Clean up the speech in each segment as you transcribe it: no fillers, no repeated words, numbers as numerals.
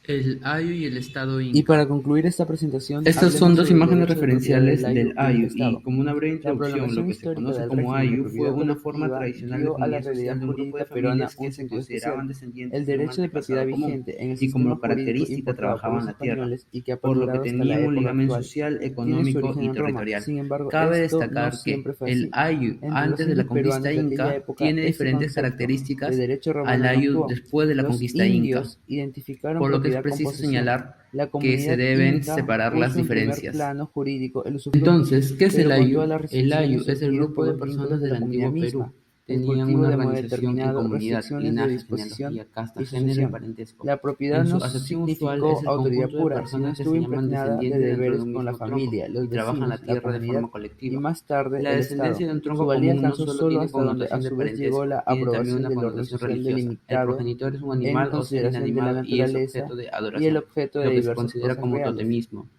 El Ayu y el Estado Y Inca. para concluir esta presentación, Estas son hablemos dos sobre el imágenes derecho de propiedad referenciales del del Ayu y el Ayu, y Estado. como una breve La introducción, lo prolongación que se histórica conoce del como régimen de Ayu fue propiedad una forma colectiva tradicional de dio a la comunidad realidad social de un grupo de jurídica peruana familias un que se sentido especial. consideraban El descendientes de un derecho de propiedad antepasado común, vigente en el y sistema como jurídico característica importado por trabajaban los la tierra, españoles y que ha por lo que perdurado hasta la tenían un época ligamen actual, social, tiene su económico origen y en Roma. territorial. Sin embargo, Cabe esto no destacar que siempre fue el así. Ayu Entre los antes de la indios conquista peruanos de aquella inca época, tiene este diferentes concepto de características derecho al romano no Ayu actuó. después de la Los conquista inca, indios identificaron por lo que es propiedad con preciso posesión. señalar La que se comunidad deben inca separar las puso en primer diferencias. plano jurídico el usufructo, Entonces, ¿qué es el pero con todas Ayu? las El Ayu restricciones es el surgidas grupo por de los vínculos personas de del la comunidad antiguo Perú. misma, el Tenían cultivo una de modo organización en determinado, comunidad, restricciones de linaje, disposición genealogía, casta, y género y sucesión. parentesco. La propiedad En no su acepción usual es significó el autoridad conjunto de pura, sino personas que se estuvo llaman impregnada de descendientes dentro de deberes un con la mismo tronco familia, y los trabajan vecinos, la la tierra de comunidad forma y colectiva. más tarde La el descendencia Estado. de un Su tronco valía común no alcanzó solo solo tiene hasta donde a connotación de su vez llegó parentesco, la tiene también aprobación una del orden connotación social religiosa. El delimitado progenitor es un en animal o ser consideración de la inanimado y es naturaleza objeto de y el adoración, objeto de lo que se diversas considera cosas como reales. totemismo.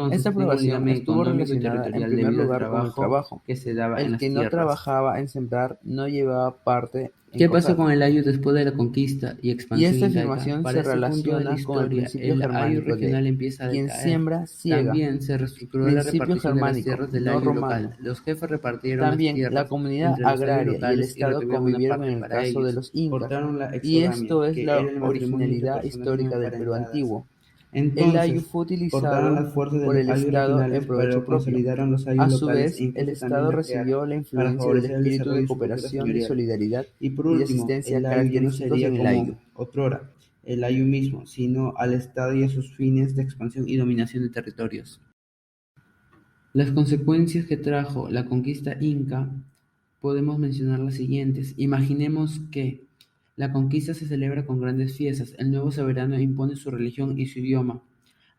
Esta Entonces, tiene un aprobación ligamen estuvo económico y relacionada en territorial primer debido al lugar con el trabajo trabajo. que se daba en El las que no tierras. trabajaba en sembrar no llevaba parte en ¿Qué pasó cosar. con el Ayu después de la conquista y Y expansión esta incaica? afirmación Para se ese punto de la relaciona con el historia, principio el Ayu germánico de regional empieza a quien decaer. siembra, ciega. También se reestructuró la Principio repartición de las germánico, tierras del no Ayu local. romano. Los jefes repartieron las También la tierras comunidad entre los Ayu agraria y el locales y Estado retuvieron una convivieron en parte el para caso de ellos. los incas, Cortaron la y exogamia, esto es que la era el matrimonio entre originalidad personas no histórica del Perú emparentadas. antiguo. El ayu Entonces, fue cortaron utilizado las fuerzas de por los el Ayu Estado en regionales, provecho pero propio. consolidaron los Ayu A su locales e vez, el incluso también Estado la crearon recibió la para influencia del favorecer el espíritu de desarrollo de su cultura cooperación y señorial. solidaridad Y por y de último, asistencia el Ayu ya no característicos en sería el ayu. como otrora el Ayu mismo, sino al Estado y a sus fines de expansión y dominación de territorios. Las consecuencias que trajo la conquista inca podemos mencionar las siguientes. Imaginemos que la conquista se celebra con grandes fiestas, el nuevo soberano impone su religión y su idioma.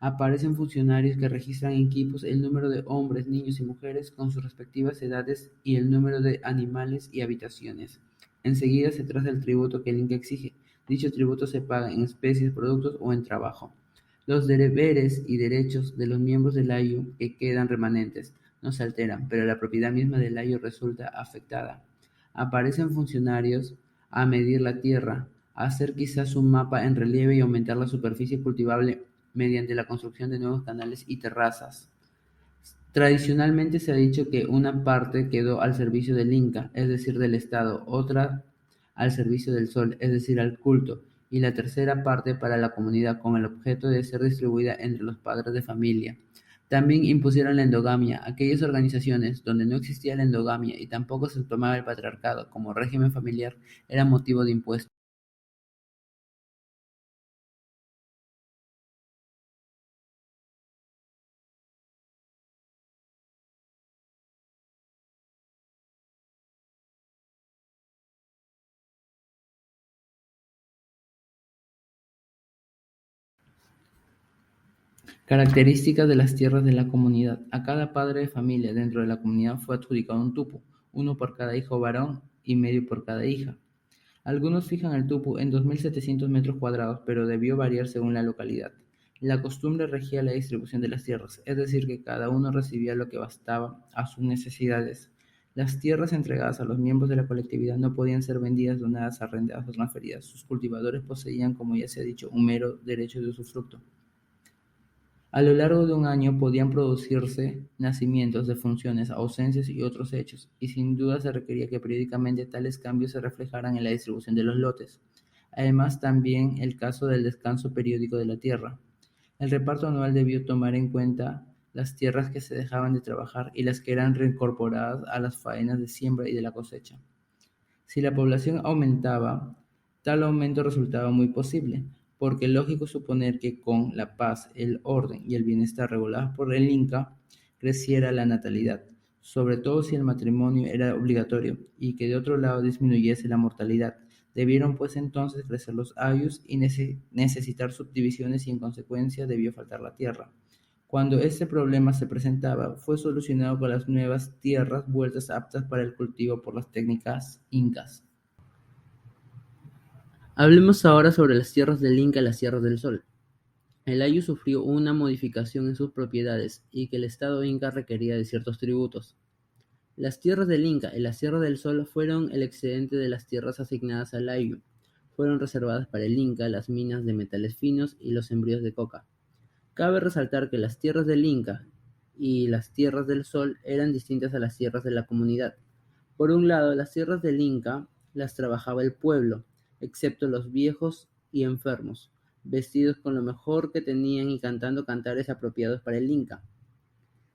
Aparecen funcionarios que registran en equipos el número de hombres, niños y mujeres con sus respectivas edades y el número de animales y habitaciones. Enseguida se traza el tributo que el Inca exige. Dicho tributo se paga en especies, productos o en trabajo. Los deberes y derechos de los miembros del Ayu que quedan remanentes no se alteran, pero la propiedad misma del Ayu resulta afectada. Aparecen funcionarios a medir la tierra, a hacer quizás un mapa en relieve y aumentar la superficie cultivable mediante la construcción de nuevos canales y terrazas. Tradicionalmente se ha dicho que una parte quedó al servicio del Inca, es decir, del Estado, otra al servicio del Sol, es decir, al culto, y la tercera parte para la comunidad, con el objeto de ser distribuida entre los padres de familia. También impusieron la endogamia. Aquellas organizaciones donde no existía la endogamia y tampoco se tomaba el patriarcado como régimen familiar era motivo de impuestos. Características de las tierras de la comunidad. A cada padre de familia dentro de la comunidad fue adjudicado un tupu, uno por cada hijo varón y medio por cada hija. Algunos fijan el tupu en 2.700 metros cuadrados, pero debió variar según la localidad. La costumbre regía la distribución de las tierras, es decir, que cada uno recibía lo que bastaba a sus necesidades. Las tierras entregadas a los miembros de la colectividad no podían ser vendidas, donadas, arrendadas o transferidas. Sus cultivadores poseían, como ya se ha dicho, un mero derecho de usufructo. A lo largo de un año podían producirse nacimientos, defunciones, ausencias y otros hechos, y sin duda se requería que periódicamente tales cambios se reflejaran en la distribución de los lotes. Además, también el caso del descanso periódico de la tierra. El reparto anual debió tomar en cuenta las tierras que se dejaban de trabajar y las que eran reincorporadas a las faenas de siembra y de la cosecha. Si la población aumentaba, tal aumento resultaba muy posible, porque es lógico suponer que con la paz, el orden y el bienestar regulados por el Inca, creciera la natalidad, sobre todo si el matrimonio era obligatorio, y que de otro lado disminuyese la mortalidad. Debieron pues entonces crecer los ayus y necesitar subdivisiones y en consecuencia debió faltar la tierra. Cuando este problema se presentaba, fue solucionado con las nuevas tierras vueltas aptas para el cultivo por las técnicas incas. Hablemos ahora sobre las tierras del Inca y las tierras del Sol. El Ayu sufrió una modificación en sus propiedades y que el Estado Inca requería de ciertos tributos. Las tierras del Inca y las tierras del Sol fueron el excedente de las tierras asignadas al Ayu. fueron reservadas para el Inca las minas de metales finos y los sembríos de coca. Cabe resaltar que las tierras del Inca y las tierras del Sol eran distintas a las tierras de la comunidad. Por un lado, las tierras del Inca las trabajaba el pueblo, excepto los viejos y enfermos, vestidos con lo mejor que tenían y cantando cantares apropiados para el Inca.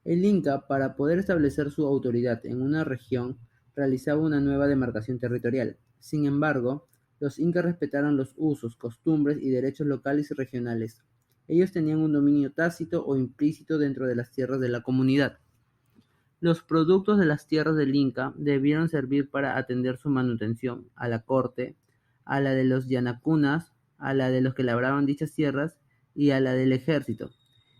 El Inca, para poder establecer su autoridad en una región, realizaba una nueva demarcación territorial. Sin embargo, los incas respetaron los usos, costumbres y derechos locales y regionales. Ellos tenían un dominio tácito o implícito dentro de las tierras de la comunidad. Los productos de las tierras del Inca debieron servir para atender su manutención a la corte, a la de los yanacunas, a la de los que labraban dichas tierras y a la del ejército,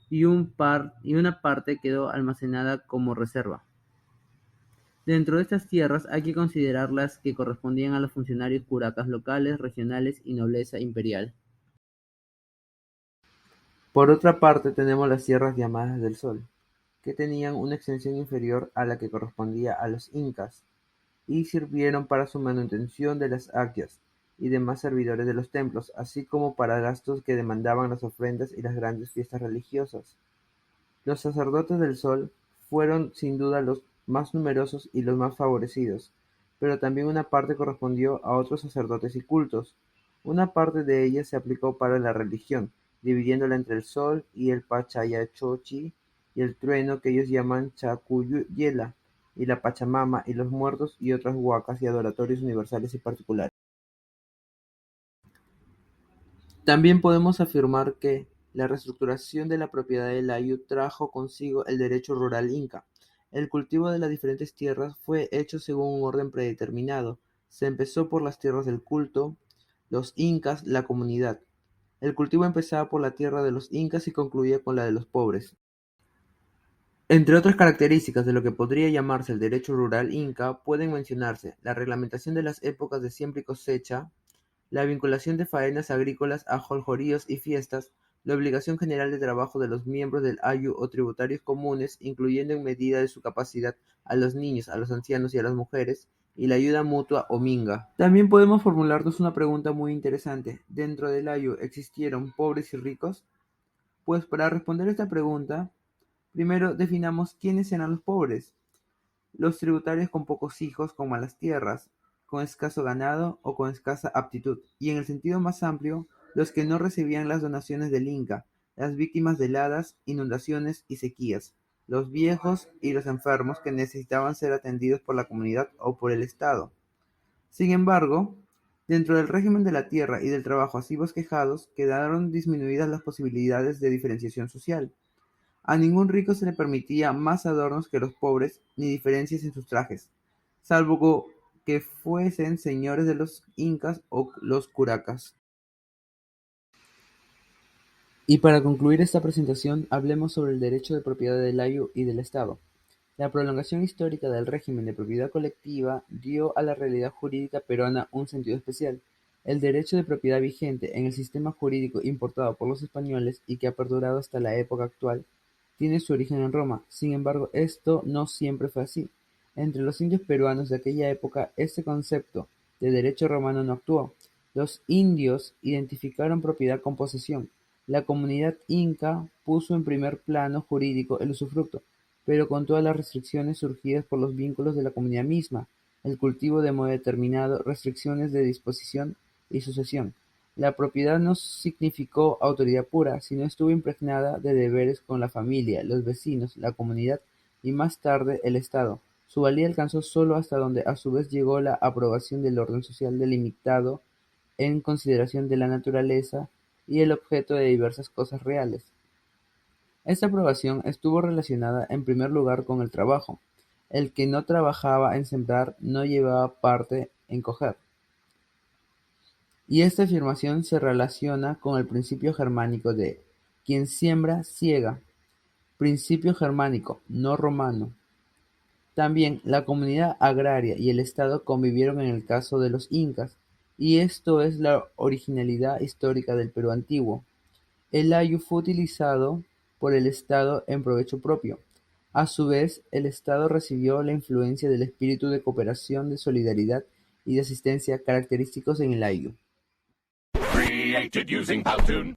y una parte quedó almacenada como reserva. Dentro de estas tierras hay que considerar las que correspondían a los funcionarios curacas locales, regionales y nobleza imperial. Por otra parte tenemos las tierras llamadas del Sol, que tenían una extensión inferior a la que correspondía a los incas, y sirvieron para su manutención de las aquias y demás servidores de los templos, así como para gastos que demandaban las ofrendas y las grandes fiestas religiosas. Los sacerdotes del Sol fueron sin duda los más numerosos y los más favorecidos, pero también una parte correspondió a otros sacerdotes y cultos. Una parte de ella se aplicó para la religión, dividiéndola entre el Sol y el Pachayachochi y el trueno que ellos llaman Chacuyela, y la Pachamama y los muertos y otras huacas y adoratorios universales y particulares. También podemos afirmar que la reestructuración de la propiedad del ayu trajo consigo el derecho rural inca. El cultivo de las diferentes tierras fue hecho según un orden predeterminado. Se empezó por las tierras del culto, los incas, la comunidad. El cultivo empezaba por la tierra de los incas y concluía con la de los pobres. Entre otras características de lo que podría llamarse el derecho rural inca pueden mencionarse la reglamentación de las épocas de siembra y cosecha, la vinculación de faenas agrícolas a jolgoríos y fiestas, la obligación general de trabajo de los miembros del ayu o tributarios comunes, incluyendo en medida de su capacidad a los niños, a los ancianos y a las mujeres, y la ayuda mutua o minga. También podemos formularnos una pregunta muy interesante. ¿Dentro del ayu existieron pobres y ricos? Pues para responder esta pregunta, primero definamos quiénes eran los pobres. Los tributarios con pocos hijos, con malas tierras, con escaso ganado o con escasa aptitud, y en el sentido más amplio, los que no recibían las donaciones del Inca, las víctimas de heladas, inundaciones y sequías, los viejos y los enfermos que necesitaban ser atendidos por la comunidad o por el Estado. Sin embargo, dentro del régimen de la tierra y del trabajo así bosquejados, quedaron disminuidas las posibilidades de diferenciación social. A ningún rico se le permitía más adornos que los pobres, ni diferencias en sus trajes, salvo que fuesen señores de los incas o los curacas. Y para concluir esta presentación, hablemos sobre el derecho de propiedad del ayu y del Estado. La prolongación histórica del régimen de propiedad colectiva dio a la realidad jurídica peruana un sentido especial. El derecho de propiedad vigente en el sistema jurídico importado por los españoles y que ha perdurado hasta la época actual tiene su origen en Roma. Sin embargo, esto no siempre fue así. Entre los indios peruanos de aquella época, este concepto de derecho romano no actuó. Los indios identificaron propiedad con posesión. La comunidad inca puso en primer plano jurídico el usufructo, pero con todas las restricciones surgidas por los vínculos de la comunidad misma, el cultivo de modo determinado, restricciones de disposición y sucesión. La propiedad no significó autoridad pura, sino estuvo impregnada de deberes con la familia, los vecinos, la comunidad y más tarde el Estado. Su valía alcanzó solo hasta donde a su vez llegó la aprobación del orden social delimitado en consideración de la naturaleza y el objeto de diversas cosas reales. Esta aprobación estuvo relacionada en primer lugar con el trabajo. El que no trabajaba en sembrar no llevaba parte en coger. Y esta afirmación se relaciona con el principio germánico de quien siembra, siega, principio germánico, no romano. También la comunidad agraria y el Estado convivieron en el caso de los incas, y esto es la originalidad histórica del Perú antiguo. El ayu fue utilizado por el Estado en provecho propio. A su vez, el Estado recibió la influencia del espíritu de cooperación, de solidaridad y de asistencia característicos en el ayu. created using Powtoon.